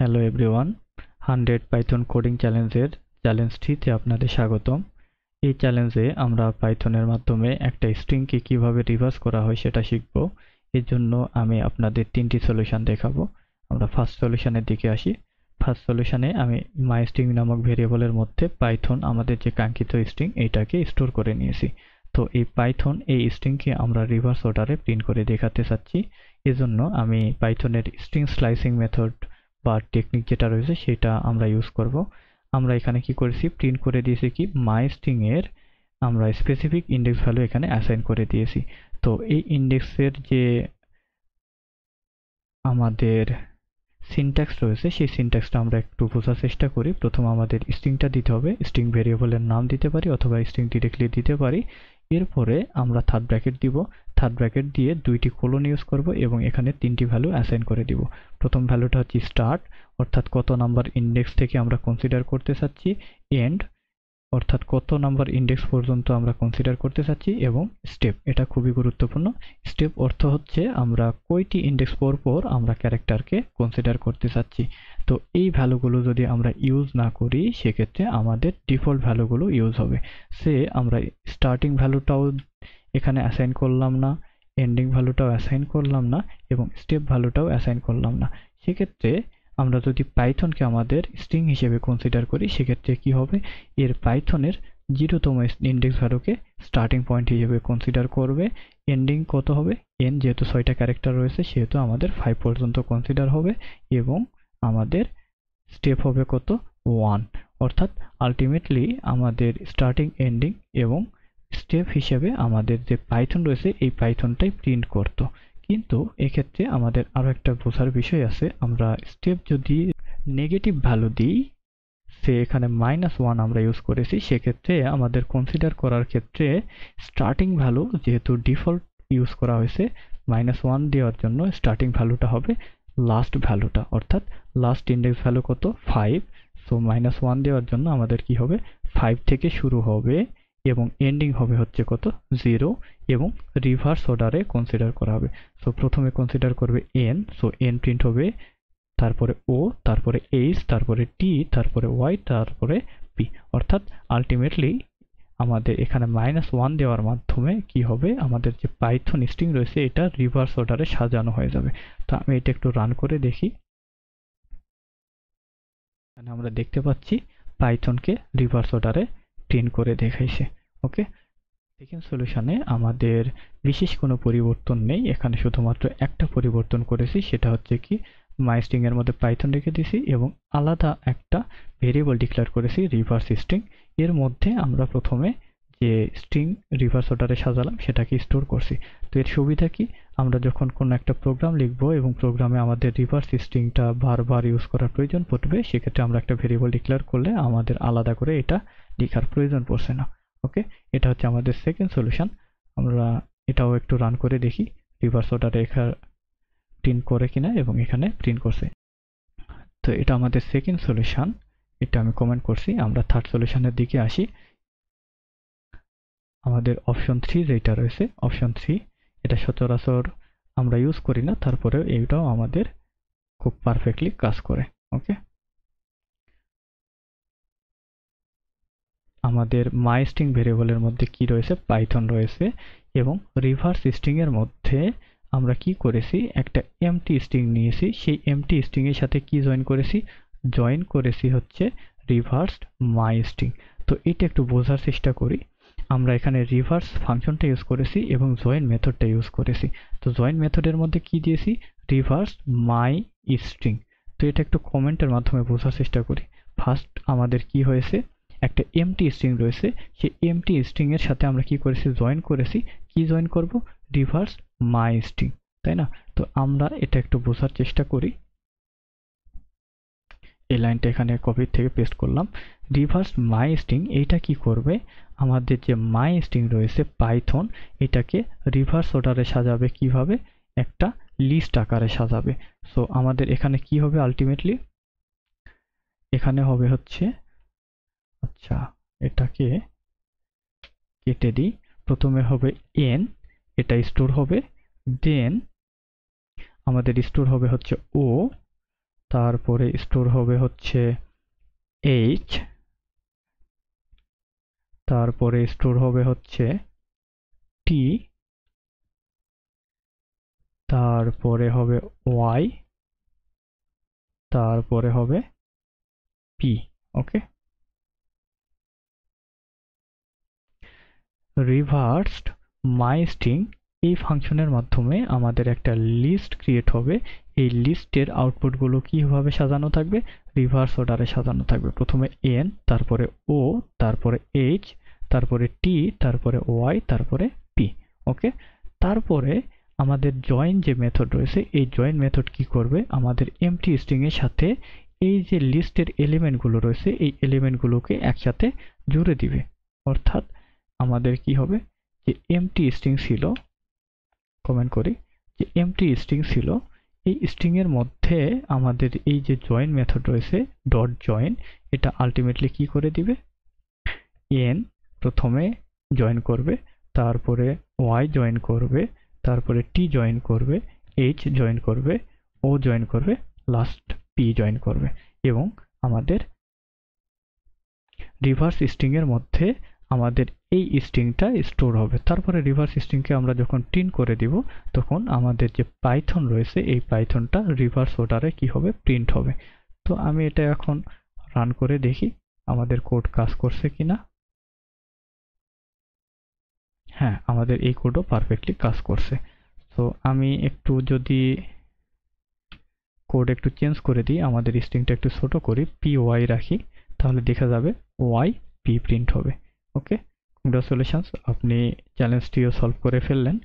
Hello everyone, 100 Python coding চ্যালেঞ্জের challenge 3তে আপনাদের স্বাগতম। এই চ্যালেঞ্জে আমরা পাইথনের মাধ্যমে একটা স্ট্রিংকে কিভাবে রিভার্স করা হয় সেটা শিখব। এর জন্য আমি আপনাদের 3টি সলিউশন দেখাবো। আমরা ফার্স্ট সলিউশনের দিকে আসি। ফার্স্ট সলিউশনে আমি মাইস্ট্রিং নামক ভেরিয়েবলের মধ্যে পাইথন আমাদের যে কাঙ্ক্ষিত স্ট্রিং এইটাকে স্টোর করে নিয়েছি। তো এই পাইথন এই স্ট্রিংকে আমরা রিভার্স অর্ডারে প্রিন্ট করে দেখাতে চাচ্ছি। এজন্য আমি পাইথনের স্ট্রিং স্লাইসিং মেথড বা টেকনিক যেটা রয়েছে সেটা আমরা ইউজ করব। আমরা এখানে কি করেছি, প্রিন্ট করে দিয়েছি কি মাইস্ট্রিং এর আমরা স্পেসিফিক ইন্ডেক্স ভ্যালু এখানে অ্যাসাইন করে দিয়েছি। তো এই ইন্ডেক্সের যে আমাদের সিনট্যাক্স রয়েছে সেই সিনট্যাক্সটা আমরা একটু বোঝার চেষ্টা করি। প্রথম আমাদের স্ট্রিংটা দিতে হবে, স্ট্রিং ভেরিয়েবলের নাম দিতে পারি অথবা স্ট্রিং ডিরেক্টলি দিতে পারি। এরপরে আমরা থার্ড ব্র্যাকেট দিব, থার্ড ব্র্যাকেট দিয়ে দুইটি কোলন ইউজ করব এবং এখানে তিনটি ভ্যালু অ্যাসাইন করে দিব। প্রথম ভ্যালুটা হচ্ছে স্টার্ট, অর্থাৎ কত নাম্বার ইন্ডেক্স থেকে আমরা কনসিডার করতে চাচ্ছি, এন্ড অর্থাৎ কত নাম্বার ইন্ডেক্স পর্যন্ত আমরা কনসিডার করতে চাচ্ছি, এবং স্টেপ, এটা খুবই গুরুত্বপূর্ণ। স্টেপ অর্থ হচ্ছে আমরা কয়টি ইন্ডেক্স পর পর আমরা ক্যারেক্টারকে কনসিডার করতে চাচ্ছি। তো এই ভ্যালুগুলো যদি আমরা ইউজ না করি সেক্ষেত্রে আমাদের ডিফল্ট ভ্যালুগুলো ইউজ হবে। সে আমরা স্টার্টিং ভ্যালুটাও এখানে অ্যাসাইন করলাম না, এন্ডিং ভ্যালুটাও অ্যাসাইন করলাম না, এবং স্টেপ ভ্যালুটাও অ্যাসাইন করলাম না। সেক্ষেত্রে আমরা যদি পাইথনকে আমাদের স্ট্রিং হিসেবে কনসিডার করি সেক্ষেত্রে কি হবে, এর পাইথনের 0তম ইন্ডেক্স ভ্যালুকে স্টার্টিং পয়েন্ট হিসেবে কনসিডার করবে। এন্ডিং কত হবে, এন যেহেতু 6টা ক্যারেক্টার রয়েছে সেহেতু আমাদের 5 পর্যন্ত কনসিডার হবে, এবং আমাদের স্টেপ হবে কত, 1। অর্থাৎ আলটিমেটলি আমাদের স্টার্টিং, এন্ডিং এবং স্টেপ হিসেবে আমাদের যে পাইথন রয়েছে এই পাইথনটাই প্রিন্ট করতো। কিন্তু এক্ষেত্রে আমাদের আরো একটা বোঝার বিষয় আছে, আমরা স্টেপ যদি নেগেটিভ ভ্যালু দিই, সে এখানে -1 আমরা ইউজ করেছি, সেক্ষেত্রে আমাদের কনসিডার করার ক্ষেত্রে স্টার্টিং ভ্যালু যেহেতু ডিফল্ট ইউজ করা হয়েছে, -1 দেওয়ার জন্য স্টার্টিং ভ্যালুটা হবে লাস্ট ভ্যালুটা, অর্থাৎ লাস্ট ইন্ডেক্স ভ্যালু কত, 5। সো -1 দেওয়ার জন্য আমাদের কি হবে, 5 থেকে শুরু হবে এবং এন্ডিং হবে হচ্ছে কত, 0, এবং রিভার্স অর্ডারে কনসিডার করা হবে। সো প্রথমে কনসিডার করবে n, সো n প্রিন্ট হবে, তারপরে ও, তারপরে এইচ, তারপরে টি, তারপরে ওয়াই, তারপরে পি। অর্থাৎ আলটিমেটলি আমাদের এখানে -1 দেওয়ার মাধ্যমে কি হবে, আমাদের যে পাইথন স্ট্রিং রয়েছে এটা রিভার্স অর্ডারে সাজানো হয়ে যাবে। তো আমি এটা একটু রান করে দেখি। এখানে আমরা দেখতে পাচ্ছি পাইথনকে রিভার্স অর্ডারে প্রিন্ট করে দেখাইছে। ওকে, সেকেন্ড সলিউশনে আমাদের বিশেষ কোনো পরিবর্তন নেই, এখানে শুধুমাত্র একটা পরিবর্তন করেছি, সেটা হচ্ছে কি মাইস্ট্রিং এর মধ্যে পাইথন রেখে দিয়েছি এবং আলাদা একটা ভেরিয়েবল ডিক্লেয়ার করেছি রিভার্স স্ট্রিং। এর মধ্যে আমরা প্রথমে যে স্ট্রিং রিভার্স অর্ডারে সাজালাম সেটাকে স্টোর করছি। তো এর সুবিধা কি, আমরা যখন কোনো একটা প্রোগ্রাম লিখব এবং প্রোগ্রামে আমাদের রিভার্স স্ট্রিংটা বারবার ইউজ করার প্রয়োজন পড়বে, সেক্ষেত্রে আমরা একটা ভেরিয়েবল ডিক্লেয়ার করলে আমাদের আলাদা করে এটা লেখার প্রয়োজন পড়ছে না। ওকে, এটা হচ্ছে আমাদের সেকেন্ড সলিউশন। আমরা এটাও একটু রান করে দেখি রিভার্স অর্ডারে এখানে প্রিন্ট করে কিনা, এবং এখানে প্রিন্ট করছে। তো এটা আমাদের সেকেন্ড সলিউশন, এটা আমি কমেন্ট করছি। আমরা থার্ড সলিউশনের দিকে আসি। আমাদের অপশন 3 যেটা রয়েছে, অপশন 3 এটা সচরাচর আমরা ইউজ করি না, তারপরেও এইটাও আমাদের খুব পারফেক্টলি কাজ করে। ওকে, আমাদের মাইস্ট্রিং ভেরিয়েবলের মধ্যে কি রয়েছে, পাইথন রয়েছে, এবং রিভার্স স্ট্রিং এর মধ্যে আমরা কি করেছি, একটা এমটি স্ট্রিং নিয়েছি, সেই এমটি স্ট্রিং এর সাথে কি জয়েন করেছি হচ্ছে রিভার্সড মাইস্ট্রিং। তো এটা একটু বোঝার চেষ্টা করি। আমরা এখানে রিভার্স ফাংশনটা ইউজ করেছি এবং জয়েন মেথডটা ইউজ করেছি। তো জয়েন মেথডের মধ্যে কি দিয়েছি, রিভার্স মাই স্ট্রিং। তো এটা একটু কমেন্টের মাধ্যমে বোঝার চেষ্টা করি। ফার্স্ট আমাদের কি হয়েছে, একটা এমটি স্ট্রিং রয়েছে, সেই এমটি স্ট্রিং এর সাথে আমরা কি করেছি, জয়েন করেছি। কি জয়েন করব, রিভার্স মাই স্ট্রিং, তাই না? তো আমরা এটা একটু বোঝার চেষ্টা করি। এই লাইনটা এখানে কপি থেকে পেস্ট করলাম। রিভার্স মাই স্ট্রিং এইটা কি করবে, আমাদের যে মাই স্ট্রিং রয়েছে পাইথন, এটাকে রিভার্স অর্ডারে সাজাবে। কিভাবে, একটা লিস্ট আকারে সাজাবে। সো আমাদের এখানে কি হবে, আলটিমেটলি এখানে হবে হচ্ছে, আচ্ছা এটাকে কেটে দিই। প্রথমে হবে n, এটা স্টোর হবে, দেন আমাদের স্টোর হবে হচ্ছে ও, তারপরে স্টোর হবে হচ্ছে h, তারপরে স্টোর হবে হচ্ছে t, তারপরে হবে y, তারপরে হবে p। ওকে, রিভার্সড মাই স্ট্রিং এই ফাংশনের মাধ্যমে আমাদের একটা লিস্ট ক্রিয়েট হবে। এই লিস্টের আউটপুটগুলো কিভাবে সাজানো থাকবে? রিভার্স অর্ডারে সাজানো থাকবে। প্রথমে n, তারপরে o, তারপরে h, তারপরে t, তারপরে y, তারপরে p। ওকে, তারপরে আমাদের জয়েন যে মেথড রয়েছে, এই জয়েন মেথড কি করবে? আমাদের এমটি স্ট্রিং এর সাথে এই যে লিস্টের এলিমেন্টগুলো রয়েছে এই এলিমেন্টগুলোকে একসাথে জুড়ে দিবে। অর্থাৎ আমাদের কি হবে, যে এমটি স্ট্রিং ছিল, কমেন্ট করি, যে এমটি স্ট্রিং ছিল, এই স্ট্রিং এর মধ্যে আমাদের এই যে জয়েন মেথড রয়েছে ডট জয়েন, এটা আলটিমেটলি কি করে দিবে? এন প্রথমে জয়েন করবে, তারপরে ওয়াই জয়েন করবে, তারপরে টি জয়েন করবে, এইচ জয়েন করবে, ও জয়েন করবে, লাস্ট পি জয়েন করবে, এবং আমাদের রিভার্স স্ট্রিং এর মধ্যে আমাদের এই স্ট্রিংটা স্টোর হবে। তারপরে রিভার্স স্ট্রিংকে আমরা যখন প্রিন্ট করে দিব, তখন আমাদের যে পাইথন রয়েছে এই পাইথনটা রিভার্স অর্ডারে কি হবে? প্রিন্ট হবে। তো আমি এটা এখন রান করে দেখি আমাদের কোড কাজ করছে কিনা। হ্যাঁ, আমাদের এই কোডও পারফেক্টলি কাজ করছে। তো আমি একটু যদি কোড একটু চেঞ্জ করে দিই, আমাদের স্ট্রিংটা একটু ছোট করি, পি ওয়াই রাখি, তাহলে দেখা যাবে ওয়াই পি প্রিন্ট হবে। ওকে, কংগ্রাচুলেশনস, আপনি চ্যালেঞ্জটিও সলভ করে ফেললেন।